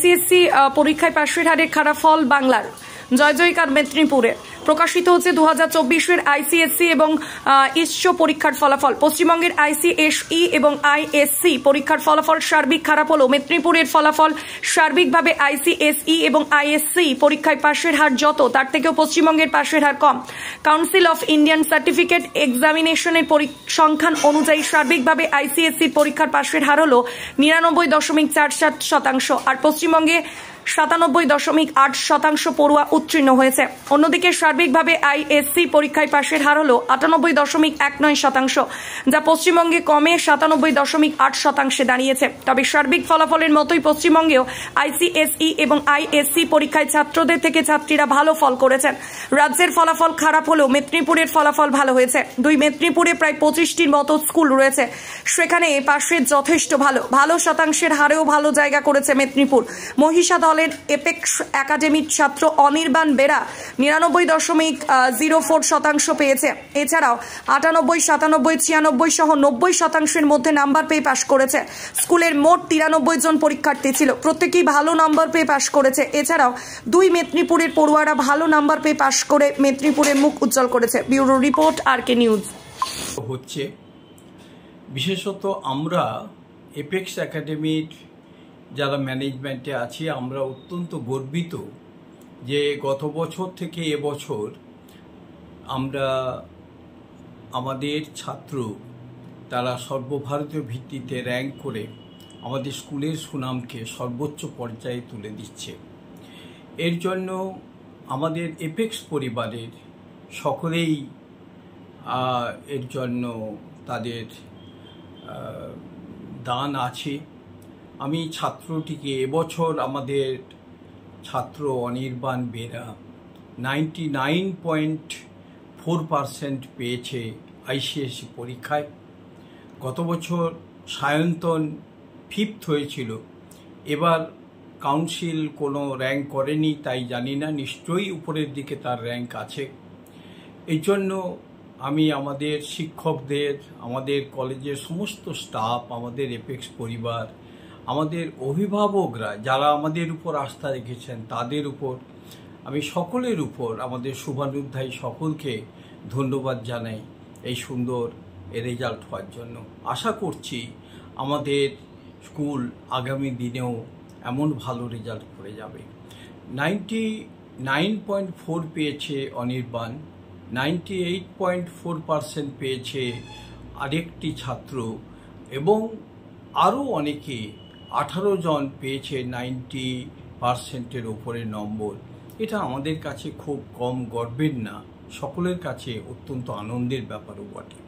ICSE পরীক্ষায় পাশের হারে খারাপ ফল বাংলার। জয় জয়কার মেদিনীপুরে প্রকাশিত হচ্ছে 2024-এর আইসিএসসি এবং ইসরো পরীক্ষার ফলাফল। পশ্চিমবঙ্গের আইসিএসই এবং আইএসসি পরীক্ষার ফলাফল সার্বিক খারাপ হলো মেদিনীপুরের ফলাফল সার্বিকভাবে আইসিএসই এবং আইএসসি পরীক্ষায় পাশের হার যত তার থেকেও পশ্চিমবঙ্গের পাশের হার কম। কাউন্সিল অফ ইন্ডিয়ান সার্টিফিকেট এক্সামিনেশনের পরিসংখ্যান অনুযায়ী সার্বিকভাবে আইসিএসসির পরীক্ষার পাশের হার হলো 99.47%, আর পশ্চিমবঙ্গে 97.8% পড়ুয়া উত্তীর্ণ হয়েছে। অন্যদিকে সার্বিকভাবে আইএসসি পরীক্ষায় পাশের হার হলো 98.19%, যা পশ্চিমবঙ্গে কমে 97.8% দাঁড়িয়েছে। তবে সার্বিক ফলাফলের মতোই পশ্চিমবঙ্গেও আইসিএসই এবং আইএসসি পরীক্ষায় ছাত্রদের থেকে ছাত্রীরা ভালো ফল করেছেন। রাজ্যের ফলাফল খারাপ হলেও মেদিনীপুরের ফলাফল ভালো হয়েছে। মেদিনীপুরে প্রায় 25টির মতো স্কুল রয়েছে, সেখানে পাশের যথেষ্ট ভালো শতাংশের হারেও ভালো জায়গা করেছে মেদিনীপুর। মহিষা দলের এপেক্স একাডেমির ছাত্র অনির্বাণ বেরা 99.04% পেয়েছে। এছাড়াও 98, 97, 96 সহ 90% মধ্যে নাম্বার পেয়ে পাশ করেছে। স্কুলের মোট 93 জন পরীক্ষার্থী ছিল, প্রত্যেকেই ভালো নাম্বার পেয়ে পাশ করেছে। এছাড়াও 2 মেদিনীপুরের পড়ুয়ারা ভালো নাম্বার পেয়ে পাশ করে মেদিনীপুরের মুখ উজ্জ্বল করেছে। Bureau report, RK news. হচ্ছে বিশেষত আমরা এপেক্স একাডেমির যারা ম্যানেজমেন্টে আছি আমরা অত্যন্ত গর্বিত যে গত বছর থেকে এবছর আমরা আমাদের ছাত্র তারা সর্বভারতীয় ভিত্তিতে র্যাঙ্ক করে আমাদের স্কুলের সুনামকে সর্বোচ্চ পর্যায়ে তুলে দিচ্ছে। এর জন্য আমাদের এপেক্স পরিবারের সকলেই এর জন্য তাদের দান আছে। আমি ছাত্রটিকে এবছর আমাদের ছাত্র অনির্বাণ বেরা 99.4% পেয়েছে আইসিএসসি পরীক্ষায়। গত বছর সায়ন্তন 5th হয়েছিল, এবার কাউন্সিল কোনো র্যাঙ্ক করেনি, তাই জানি না, নিশ্চয়ই উপরের দিকে তার র্যাঙ্ক আছে। এই জন্য আমি আমাদের শিক্ষকদের, আমাদের কলেজের সমস্ত স্টাফ, আমাদের এপেক্স পরিবার, আমাদের অভিভাবকরা যারা আমাদের উপর আস্থা রেখেছেন তাদের উপর, আমি সকলের উপর, আমাদের শুভানুধ্যায়ী সকলকে ধন্যবাদ জানাই এই সুন্দর রেজাল্ট হওয়ার জন্য। আশা করছি আমাদের স্কুল আগামী দিনেও এমন ভালো রেজাল্ট করে যাবে। 99.4 পেয়েছে অনির্বাণ, 98.4% পেয়েছে আরেকটি ছাত্র, এবং আরও অনেকে 18 জন পেয়েছে 90%-এর ওপরে নম্বর। এটা আমাদের কাছে খুব কম গর্বের না, সকলের কাছে অত্যন্ত আনন্দের ব্যাপারও বটে।